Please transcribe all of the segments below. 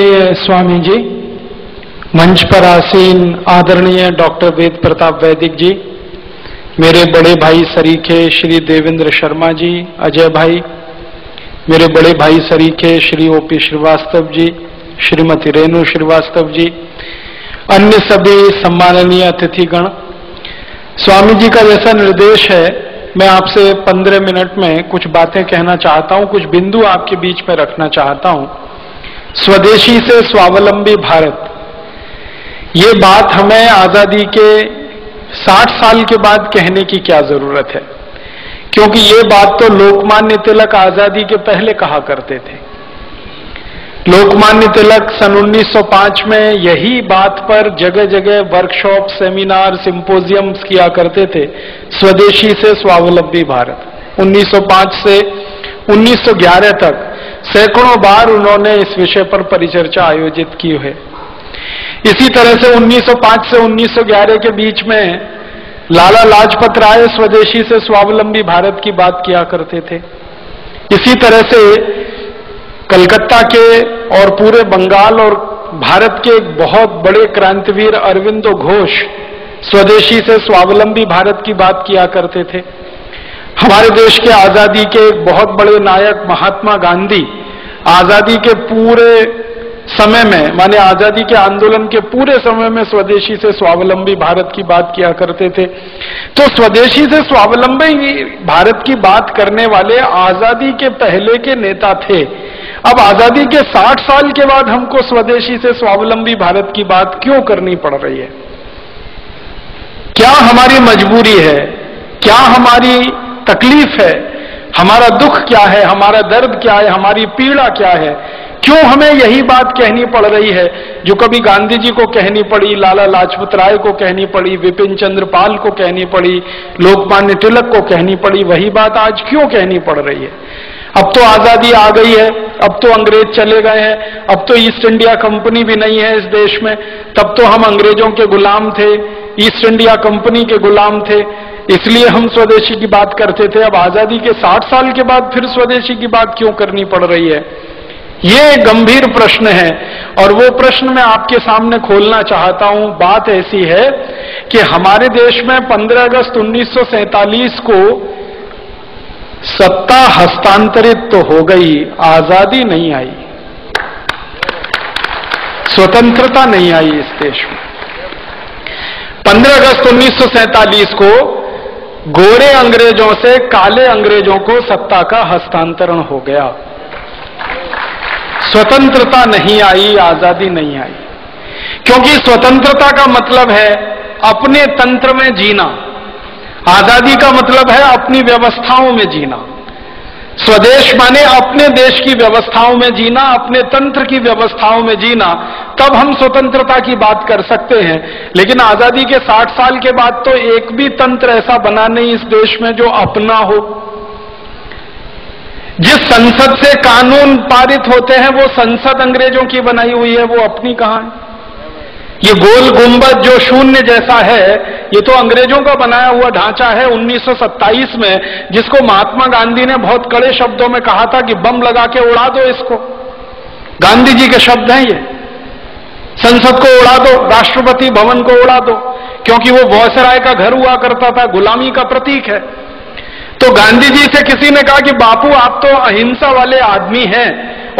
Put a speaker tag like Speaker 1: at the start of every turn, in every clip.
Speaker 1: स्वामी जी, मंच पर आसीन आदरणीय डॉक्टर वेद प्रताप वैदिक जी, मेरे बड़े भाई सरीखे श्री देवेंद्र शर्मा जी, अजय भाई, मेरे बड़े भाई सरीखे श्री ओपी श्रीवास्तव जी, श्रीमती रेणु श्रीवास्तव जी, अन्य सभी सम्माननीय अतिथिगण, स्वामी जी का जैसा निर्देश है, मैं आपसे 15 मिनट में कुछ बातें कहना चाहता हूं, कुछ बिंदु आपके बीच में रखना चाहता हूं। स्वदेशी से स्वावलंबी भारत, ये बात हमें आजादी के 60 साल के बाद कहने की क्या जरूरत है, क्योंकि ये बात तो लोकमान्य तिलक आजादी के पहले कहा करते थे। लोकमान्य तिलक सन 1905 में यही बात पर जगह जगह वर्कशॉप, सेमिनार, सिंपोजियम्स किया करते थे, स्वदेशी से स्वावलंबी भारत। 1905 से 1911 तक सैकड़ों बार उन्होंने इस विषय पर परिचर्चा आयोजित की है। इसी तरह से 1905 से 1911 के बीच में लाला लाजपत राय स्वदेशी से स्वावलंबी भारत की बात किया करते थे। इसी तरह से कलकत्ता के और पूरे बंगाल और भारत के एक बहुत बड़े क्रांतिवीर अरविंदो घोष स्वदेशी से स्वावलंबी भारत की बात किया करते थे। हमारे देश के आजादी के एक बहुत बड़े नायक महात्मा गांधी आजादी के पूरे समय में, माने आजादी के आंदोलन के पूरे समय में स्वदेशी से स्वावलंबी भारत की बात किया करते थे। तो स्वदेशी से स्वावलंबी भारत की बात करने वाले आजादी के पहले के नेता थे। अब आजादी के 60 साल के बाद हमको स्वदेशी से स्वावलंबी भारत की बात क्यों करनी पड़ रही है? क्या हमारी मजबूरी है? क्या हमारी तकलीफ है? हमारा दुख क्या है? हमारा दर्द क्या है? हमारी पीड़ा क्या है? क्यों हमें यही बात कहनी पड़ रही है जो कभी गांधी जी को कहनी पड़ी, लाला लाजपत राय को कहनी पड़ी, विपिन चंद्र पाल को कहनी पड़ी, लोकमान्य तिलक को कहनी पड़ी, वही बात आज क्यों कहनी पड़ रही है? अब तो आजादी आ गई है, अब तो अंग्रेज चले गए हैं, अब तो ईस्ट इंडिया कंपनी भी नहीं है इस देश में, तब तो हम अंग्रेजों के गुलाम थे, ईस्ट इंडिया कंपनी के गुलाम थे, इसलिए हम स्वदेशी की बात करते थे। अब आजादी के 60 साल के बाद फिर स्वदेशी की बात क्यों करनी पड़ रही है? ये गंभीर प्रश्न है और वो प्रश्न मैं आपके सामने खोलना चाहता हूं। बात ऐसी है कि हमारे देश में 15 अगस्त 1947 को सत्ता हस्तांतरित तो हो गई, आजादी नहीं आई, स्वतंत्रता नहीं आई इस देश में। 15 अगस्त 1947 को गोरे अंग्रेजों से काले अंग्रेजों को सत्ता का हस्तांतरण हो गया। स्वतंत्रता नहीं आई, आजादी नहीं आई, क्योंकि स्वतंत्रता का मतलब है अपने तंत्र में जीना, आजादी का मतलब है अपनी व्यवस्थाओं में जीना। स्वदेश माने अपने देश की व्यवस्थाओं में जीना, अपने तंत्र की व्यवस्थाओं में जीना, तब हम स्वतंत्रता की बात कर सकते हैं। लेकिन आजादी के 60 साल के बाद तो एक भी तंत्र ऐसा बना नहीं इस देश में जो अपना हो। जिस संसद से कानून पारित होते हैं वो संसद अंग्रेजों की बनाई हुई है, वो अपनी कहां है? ये गोल गुंबद जो शून्य जैसा है, ये तो अंग्रेजों का बनाया हुआ ढांचा है 1927 में, जिसको महात्मा गांधी ने बहुत कड़े शब्दों में कहा था कि बम लगा के उड़ा दो इसको। गांधी जी के शब्द हैं ये। संसद को उड़ा दो, राष्ट्रपति भवन को उड़ा दो, क्योंकि वो वायसराय का घर हुआ करता था, गुलामी का प्रतीक है। तो गांधी जी से किसी ने कहा कि बापू आप तो अहिंसा वाले आदमी हैं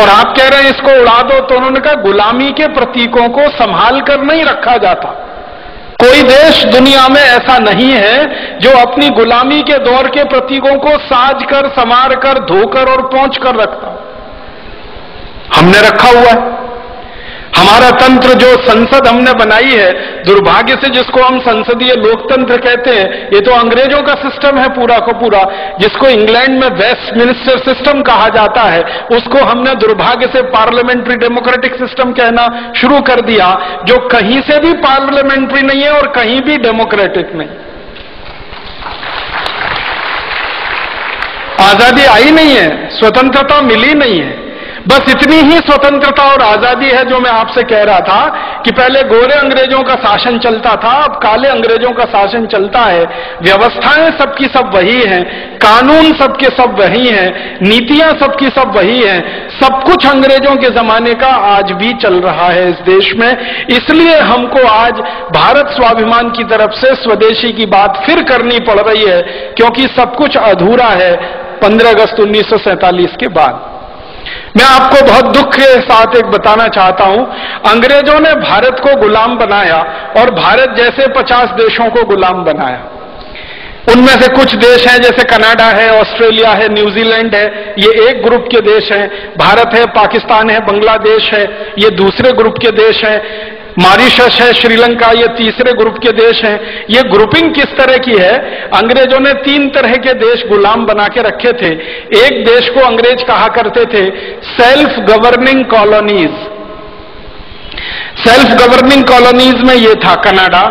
Speaker 1: और आप कह रहे हैं इसको उड़ा दो, तो उन्होंने कहा गुलामी के प्रतीकों को संभाल कर नहीं रखा जाता। कोई देश दुनिया में ऐसा नहीं है जो अपनी गुलामी के दौर के प्रतीकों को साज कर, संवार कर, धोकर और पोंछ कर रखता। हमने रखा हुआ है। हमारा तंत्र जो संसद हमने बनाई है, दुर्भाग्य से जिसको हम संसदीय लोकतंत्र कहते हैं, ये तो अंग्रेजों का सिस्टम है पूरा का पूरा, जिसको इंग्लैंड में वेस्टमिनिस्टर सिस्टम कहा जाता है, उसको हमने दुर्भाग्य से पार्लियामेंट्री डेमोक्रेटिक सिस्टम कहना शुरू कर दिया, जो कहीं से भी पार्लियामेंट्री नहीं है और कहीं भी डेमोक्रेटिक नहीं। आजादी आई नहीं है, स्वतंत्रता मिली नहीं है, बस इतनी ही स्वतंत्रता और आजादी है जो मैं आपसे कह रहा था कि पहले गोरे अंग्रेजों का शासन चलता था, अब काले अंग्रेजों का शासन चलता है। व्यवस्थाएं सबकी सब वही हैं, कानून सबके सब वही हैं, नीतियां सबकी सब वही हैं, सब कुछ अंग्रेजों के जमाने का आज भी चल रहा है इस देश में। इसलिए हमको आज भारत स्वाभिमान की तरफ से स्वदेशी की बात फिर करनी पड़ रही है, क्योंकि सब कुछ अधूरा है 15 अगस्त 1947 के बाद। मैं आपको बहुत दुख के साथ एक बताना चाहता हूं, अंग्रेजों ने भारत को गुलाम बनाया और भारत जैसे 50 देशों को गुलाम बनाया। उनमें से कुछ देश हैं जैसे कनाडा है, ऑस्ट्रेलिया है, न्यूजीलैंड है, ये एक ग्रुप के देश हैं। भारत है, पाकिस्तान है, बांग्लादेश है, ये दूसरे ग्रुप के देश हैं। मॉरिशस है, श्रीलंका, ये तीसरे ग्रुप के देश हैं। ये ग्रुपिंग किस तरह की है? अंग्रेजों ने 3 तरह के देश गुलाम बना के रखे थे। एक देश को अंग्रेज कहा करते थे self governing colonies. Self governing colonies में ये था कनाडा,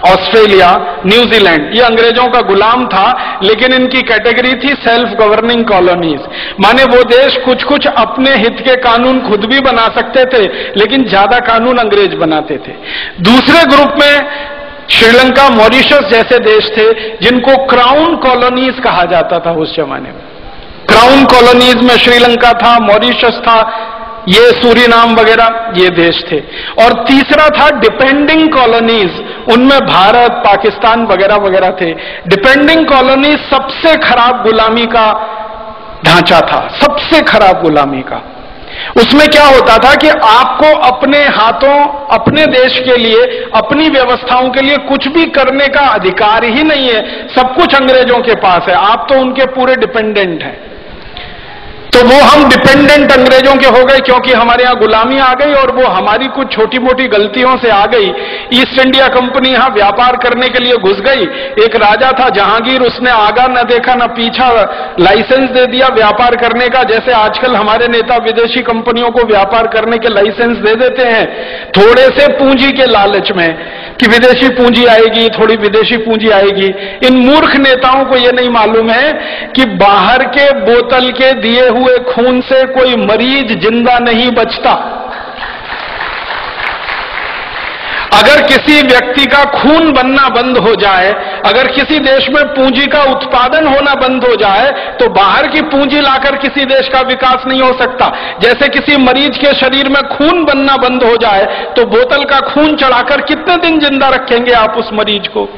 Speaker 1: ऑस्ट्रेलिया, न्यूजीलैंड, ये अंग्रेजों का गुलाम था, लेकिन इनकी कैटेगरी थी सेल्फ गवर्निंग कॉलोनीज। माने वो देश कुछ कुछ अपने हित के कानून खुद भी बना सकते थे, लेकिन ज्यादा कानून अंग्रेज बनाते थे। दूसरे ग्रुप में श्रीलंका, मॉरिशस जैसे देश थे, जिनको क्राउन कॉलोनीज कहा जाता था उस जमाने में। क्राउन कॉलोनीज में श्रीलंका था, मॉरिशस था, ये सूरीनाम वगैरह ये देश थे। और तीसरा था डिपेंडिंग कॉलोनीज, उनमें भारत, पाकिस्तान वगैरह वगैरह थे। डिपेंडिंग कॉलोनीज सबसे खराब गुलामी का ढांचा था, सबसे खराब गुलामी का। उसमें क्या होता था कि आपको अपने हाथों, अपने देश के लिए, अपनी व्यवस्थाओं के लिए कुछ भी करने का अधिकार ही नहीं है, सब कुछ अंग्रेजों के पास है, आप तो उनके पूरे डिपेंडेंट हैं। तो वो हम डिपेंडेंट अंग्रेजों के हो गए क्योंकि हमारे यहां गुलामी आ गई और वो हमारी कुछ छोटी मोटी गलतियों से आ गई। ईस्ट इंडिया कंपनी यहां व्यापार करने के लिए घुस गई। एक राजा था जहांगीर, उसने आगा न देखा न पीछा, लाइसेंस दे दिया व्यापार करने का। जैसे आजकल हमारे नेता विदेशी कंपनियों को व्यापार करने के लाइसेंस दे देते हैं थोड़े से पूंजी के लालच में कि विदेशी पूंजी आएगी, थोड़ी विदेशी पूंजी आएगी। इन मूर्ख नेताओं को यह नहीं मालूम है कि बाहर के बोतल के दिए हुए खून से कोई मरीज जिंदा नहीं बचता। अगर किसी व्यक्ति का खून बनना बंद हो जाए, अगर किसी देश में पूंजी का उत्पादन होना बंद हो जाए, तो बाहर की पूंजी लाकर किसी देश का विकास नहीं हो सकता। जैसे किसी मरीज के शरीर में खून बनना बंद हो जाए, तो बोतल का खून चढ़ाकर कितने दिन जिंदा रखेंगे आप उस मरीज को?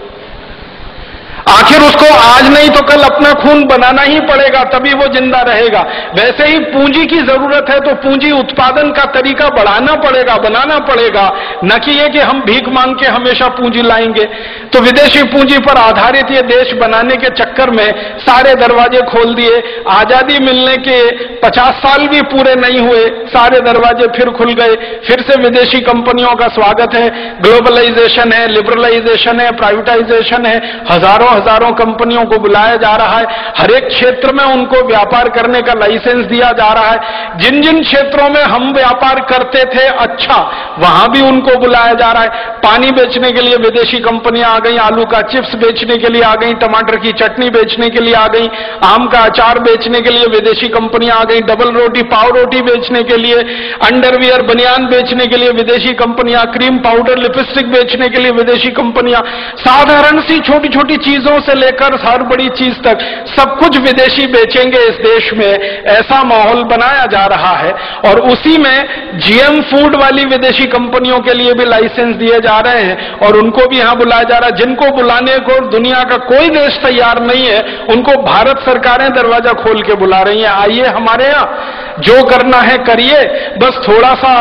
Speaker 1: आखिर उसको आज नहीं तो कल अपना खून बनाना ही पड़ेगा, तभी वो जिंदा रहेगा। वैसे ही पूंजी की जरूरत है तो पूंजी उत्पादन का तरीका बढ़ाना पड़ेगा, बनाना पड़ेगा, न कि ये कि हम भीख मांग के हमेशा पूंजी लाएंगे। तो विदेशी पूंजी पर आधारित ये देश बनाने के चक्कर में सारे दरवाजे खोल दिए। आजादी मिलने के 50 साल भी पूरे नहीं हुए, सारे दरवाजे फिर खुल गए। फिर से विदेशी कंपनियों का स्वागत है, ग्लोबलाइजेशन है, लिबरलाइजेशन है, प्राइवेटाइजेशन है, हजारों कंपनियों को बुलाया जा रहा है। हर एक क्षेत्र में उनको व्यापार करने का लाइसेंस दिया जा रहा है। जिन जिन क्षेत्रों में हम व्यापार करते थे अच्छा, वहां भी उनको बुलाया जा रहा है। पानी बेचने के लिए विदेशी कंपनियां आ गई, आलू का चिप्स बेचने के लिए आ गई, टमाटर की चटनी बेचने के लिए आ गई, आम का अचार बेचने के लिए विदेशी कंपनियां आ गई, डबल रोटी, पाव रोटी बेचने के लिए, अंडरवियर, बनियान बेचने के लिए विदेशी कंपनियां, क्रीम पाउडर, लिपस्टिक बेचने के लिए विदेशी कंपनियां। साधारण सी छोटी छोटी चीजों से लेकर हर बड़ी चीज तक सब कुछ विदेशी बेचेंगे इस देश में, ऐसा माहौल बनाया जा रहा है। और उसी में जीएम फूड वाली विदेशी कंपनियों के लिए भी लाइसेंस दिए जा रहे हैं और उनको भी यहां बुलाया जा रहा है। जिनको बुलाने को दुनिया का कोई देश तैयार नहीं है, उनको भारत सरकारें दरवाजा खोल के बुला रही हैं, आइए हमारे यहां, जो करना है करिए, बस थोड़ा सा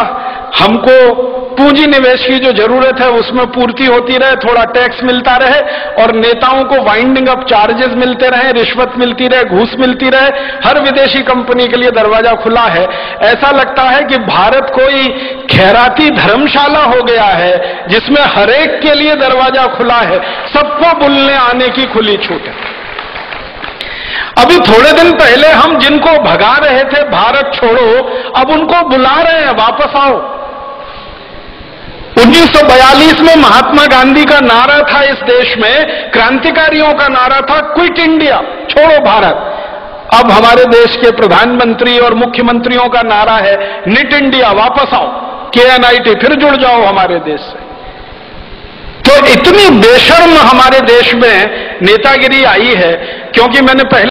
Speaker 1: हमको पूंजी निवेश की जो जरूरत है उसमें पूर्ति होती रहे, थोड़ा टैक्स मिलता रहे और नेताओं को वाइंडिंग अप चार्जेस मिलते रहे, रिश्वत मिलती रहे, घूस मिलती रहे। हर विदेशी कंपनी के लिए दरवाजा खुला है। ऐसा लगता है कि भारत कोई खैराती धर्मशाला हो गया है जिसमें हर एक के लिए दरवाजा खुला है, सबको बुलने आने की खुली छूट है। अभी थोड़े दिन पहले हम जिनको भगा रहे थे भारत छोड़ो, अब उनको बुला रहे हैं वापस आओ। 1942 में महात्मा गांधी का नारा था इस देश में, क्रांतिकारियों का नारा था क्विट इंडिया, छोड़ो भारत। अब हमारे देश के प्रधानमंत्री और मुख्यमंत्रियों का नारा है निट इंडिया, वापस आओ, KNIT, फिर जुड़ जाओ हमारे देश से। तो इतनी बेशर्म हमारे देश में नेतागिरी आई है, क्योंकि मैंने पहले